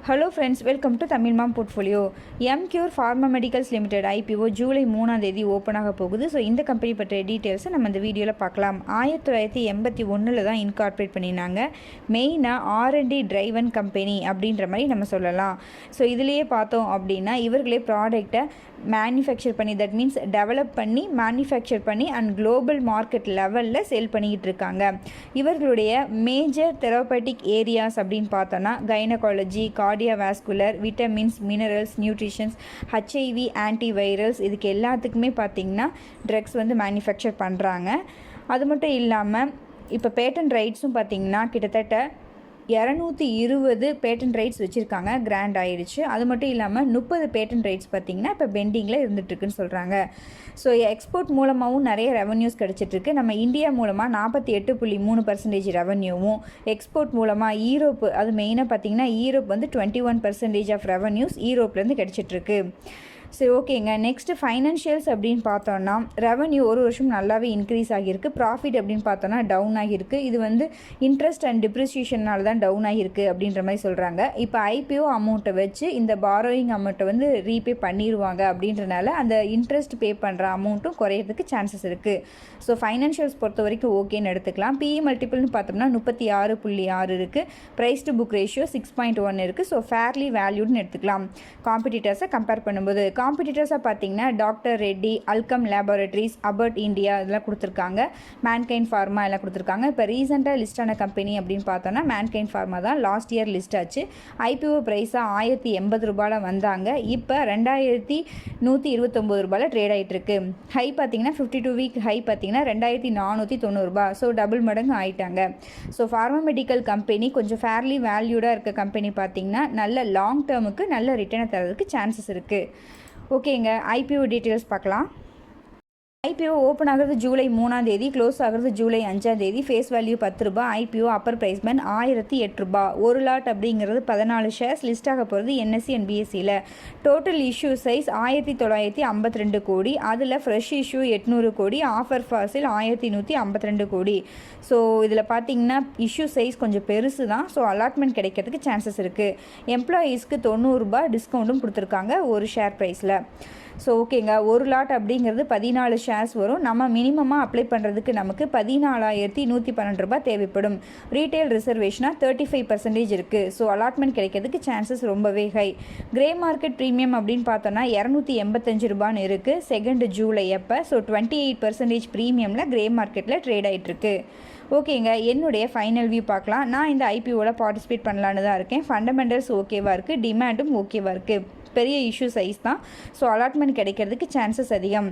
Hello friends, welcome to Tamil Mom Portfolio. Emcure Pharma Medicals Limited IPO July 3ஆம் தேதி open ஆக போகுது. So இந்த கம்பெனி பற்றிய டீட்டெயில்ஸை நம்ம இந்த வீடியோவில் பார்க்கலாம். 1981 தான் இன்கார்பரேட் பண்ணினாங்க. மெயினாக R&D டிரைவன் கம்பெனி அப்படின்ற மாதிரி நம்ம சொல்லலாம். ஸோ இதுலேயே பார்த்தோம் அப்படின்னா இவர்களே ப்ராடக்டை மேனுஃபேக்சர் பண்ணி, தட் மீன்ஸ் டெவலப் பண்ணி மேனுஃபேக்சர் பண்ணி அண்ட் குளோபல் மார்க்கெட் லெவலில் சேல் பண்ணிக்கிட்டு இருக்காங்க. இவர்களுடைய மேஜர் தெரப்பட்டிக் ஏரியாஸ் அப்படின்னு பார்த்தோன்னா gynaecology, cardiovascular, vitamins, minerals, nutritions, HIV, antivirals, இதுக்கு எல்லாத்துக்குமே பார்த்திங்கன்னா ட்ரக்ஸ் வந்து மேனுஃபேக்சர் பண்ணுறாங்க. அது மட்டும் இல்லாமல் இப்போ பேட்டன் ரைட்ஸும் பார்த்திங்கன்னா கிட்டத்தட்ட 220 பேட்டன் ரைட்ஸ் வச்சுருக்காங்க, கிராண்ட் ஆயிடுச்சு. அது மட்டும் இல்லாமல் 30 பேட்டன் ரைட்ஸ் பார்த்திங்கன்னா இப்போ பெண்டிங்கில் இருந்துகிட்ருக்குன்னு சொல்கிறாங்க. ஸோ எக்ஸ்போர்ட் மூலமாகவும் நிறைய ரெவன்யூஸ் கிடச்சிட்ருக்கு. நம்ம இந்தியா மூலமாக 48.3% ரெவன்யூவும், எக்ஸ்போர்ட் மூலமாக ஈரோப்பு, அது மெயினாக பார்த்திங்கன்னா ஈரோப் வந்து 21% ஆஃப் ரெவன்யூஸ் ஈரோப்லேருந்து கிடச்சிட்ருக்கு. சரி, ஓகேங்க. நெக்ஸ்ட்டு ஃபைனான்ஷியல்ஸ் அப்படின்னு பார்த்தோன்னா ரெவன்யூ ஒரு வருஷம் நல்லாவே இன்க்ரீஸ் ஆகியிருக்கு. ப்ராஃபிட் அப்படின்னு பார்த்தோன்னா டவுன் ஆகியிருக்கு. இது வந்து இன்ட்ரெஸ்ட் அண்ட் டிப்ரிசியேஷனால் தான் டவுன் ஆகியிருக்கு அப்படின்ற மாதிரி சொல்கிறாங்க. இப்போ IPO அமௌண்ட்டை வச்சு இந்த பாரோயிங் அமௌண்ட்டை வந்து ரீபே பண்ணிடுவாங்க அப்படின்றனால அந்த இன்ட்ரெஸ்ட் பே பண்ணுற அமௌண்ட்டும் குறையிறதுக்கு சான்சஸ் இருக்குது. ஸோ ஃபைனான்ஷியல்ஸ் பொறுத்த வரைக்கும் ஓகேன்னு எடுத்துக்கலாம். PE மல்டிபிள்னு பார்த்தோம்னா 36.6 இருக்குது. ப்ரைஸ் டு புக் ரேஷியோ 6.1 இருக்குது. ஸோ ஃபேர்லி வேல்யூடுன்னு எடுத்துக்கலாம். காம்படிட்டர்ஸை கம்பேர் பண்ணும்போது காம்படிட்டர்ஸாக பார்த்தீங்கன்னா டாக்டர் ரெட்டி, அல்கம் லேபரேட்டரிஸ், அபர்ட் இந்தியா இதெல்லாம் கொடுத்துருக்காங்க. மேன்கைண்ட் ஃபார்மா எல்லாம் கொடுத்துருக்காங்க. இப்போ ரீசெண்டாக லிஸ்டான கம்பெனி அப்படின்னு பார்த்தோன்னா மேன்கைண்ட் ஃபார்மா தான் லாஸ்ட் இயர் லிஸ்ட் ஆச்சு. IPO ப்ரைஸாக 1080 ரூபாயில் வந்தாங்க. இப்போ 2129 ரூபாயில் ட்ரேட் ஆகிட்டுருக்கு. ஹை பார்த்தீங்கன்னா 52 வீக் ஹை பார்த்தீங்கன்னா 2490 ரூபா. ஸோ டபுள் மடங்கு ஆகிட்டாங்க. ஸோ ஃபார்மா மெடிக்கல் கம்பெனி கொஞ்சம் ஃபேர்லி வேல்யூடாக இருக்க கம்பெனி பார்த்தீங்கன்னா நல்ல லாங் டேர்முக்கு நல்ல ரிட்டர்னை தரதுக்கு சான்சஸ் இருக்குது. ஓகேங்க, IPO டீட்டெயில்ஸ் பார்க்கலாம். IPO ஓப்பன் ஆகிறது ஜூலை 3ஆம் தேதி, க்ளோஸ் ஆகிறது ஜூலை 5ஆம் தேதி. ஃபேஸ் வேல்யூ 10 ரூபா. IPO அப்பர் ப்ரைஸ் பேண்ட் 1008 ரூபா. ஒரு லாட் அப்படிங்கிறது 14 ஷேர்ஸ். லிஸ்ட் ஆக போகிறது NSE அண்ட் BSEயில். டோட்டல் இஷ்யூ சைஸ் 1952 கோடி. அதில் ஃப்ரெஷ் இஷ்யூ 800 கோடி, ஆஃபர் ஃபாசில் 1152 கோடி. ஸோ இதில் பார்த்தீங்கன்னா இஷ்யூ சைஸ் கொஞ்சம் பெருசு தான். ஸோ அலாட்மெண்ட் கிடைக்கிறதுக்கு சான்சஸ் இருக்குது. எம்ப்ளாயீஸ்க்கு 90 ரூபா டிஸ்கவுண்ட்டும் கொடுத்துருக்காங்க ஒரு ஷேர் ப்ரைஸில். ஸோ ஓகேங்க, ஒரு லாட் அப்படிங்கிறது 14 ஷேர்ஸ் வரும். நம்ம மினிமமாக அப்ளை பண்ணுறதுக்கு நமக்கு 14,112 ரூபாய் தேவைப்படும். ரீட்டைல் ரிசர்வேஷனாக 35% இருக்குது. ஸோ அலாட்மெண்ட் கிடைக்கிறதுக்கு சான்சஸ் ரொம்பவே ஹை. கிரே மார்க்கெட் ப்ரீமியம் அப்படின்னு பார்த்தோன்னா 285 ரூபான்னு இருக்குது. 2 ஜூலை அப்போ. ஸோ 28% ப்ரீமியமில் கிரே மார்க்கெட்டில் ட்ரேட் ஆகிட்டுருக்கு. ஓகேங்க, என்னுடைய ஃபைனல் வியூ பார்க்கலாம். நான் இந்த IPOவில் பார்ட்டிசிபேட் பண்ணலான்னு தான் இருக்கேன். ஃபண்டமெண்டல்ஸ் ஓகேவாக இருக்குது, டிமாண்டும் ஓகேவாக இருக்குது. பெரிய இஷ்யூ சைஸ் தான். ஸோ அலாட்மெண்ட் கிடைக்கிறதுக்கு சான்சஸ் அதிகம்.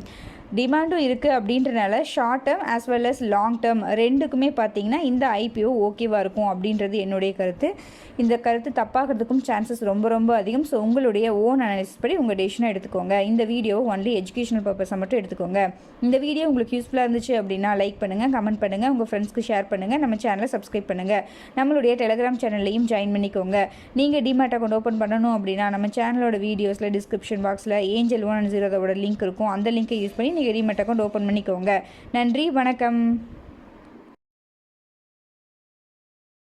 டிமாண்டும் இருக்குது அப்படின்றனால short term as well as long term ரெண்டுக்குமே பார்த்தீங்கன்னா இந்த IPO ஓகேவாக இருக்கும் அப்படின்றது என்னுடைய கருத்து. இந்த கருத்து தப்பாகிறதுக்கும் சான்சஸ் ரொம்ப ரொம்ப அதிகம். ஸோ உங்களுடைய ஓன் அனாலிசிஸ் படி உங்கள் டெசிஷனை எடுத்துக்கோங்க. இந்த வீடியோ ஒன்லி எஜுகேஷனல் பர்பஸை மட்டும் எடுத்துக்கோங்க. இந்த வீடியோ உங்களுக்கு யூஸ்ஃபுல்லாக இருந்துச்சு அப்படின்னா லைக் பண்ணுங்கள், கமெண்ட் பண்ணுங்கள், உங்கள் ஃப்ரெண்ட்ஸ்க்கு ஷேர் பண்ணுங்கள், நம்ம சேனலை சப்ஸ்கிரைப் பண்ணுங்கள். நம்மளுடைய டெலிகிராம் சேனல்லையும் ஜாயின் பண்ணிக்கோங்க. நீங்கள் டிமேட் அக்கௌண்ட் ஓப்பன் பண்ணணும் அப்படின்னா நம்ம சேனலோட வீடியோஸில் டிஸ்கிரிப்ஷன் பாக்ஸில் ஏஞ்சல் 1 and 0 லிங்க் இருக்கும். அந்த லிங்கை யூஸ் பண்ணி நீங்கள் டிமேட் அக்கௌண்ட் ஓப்பன் பண்ணிக்கோங்க. நன்றி, வணக்கம்.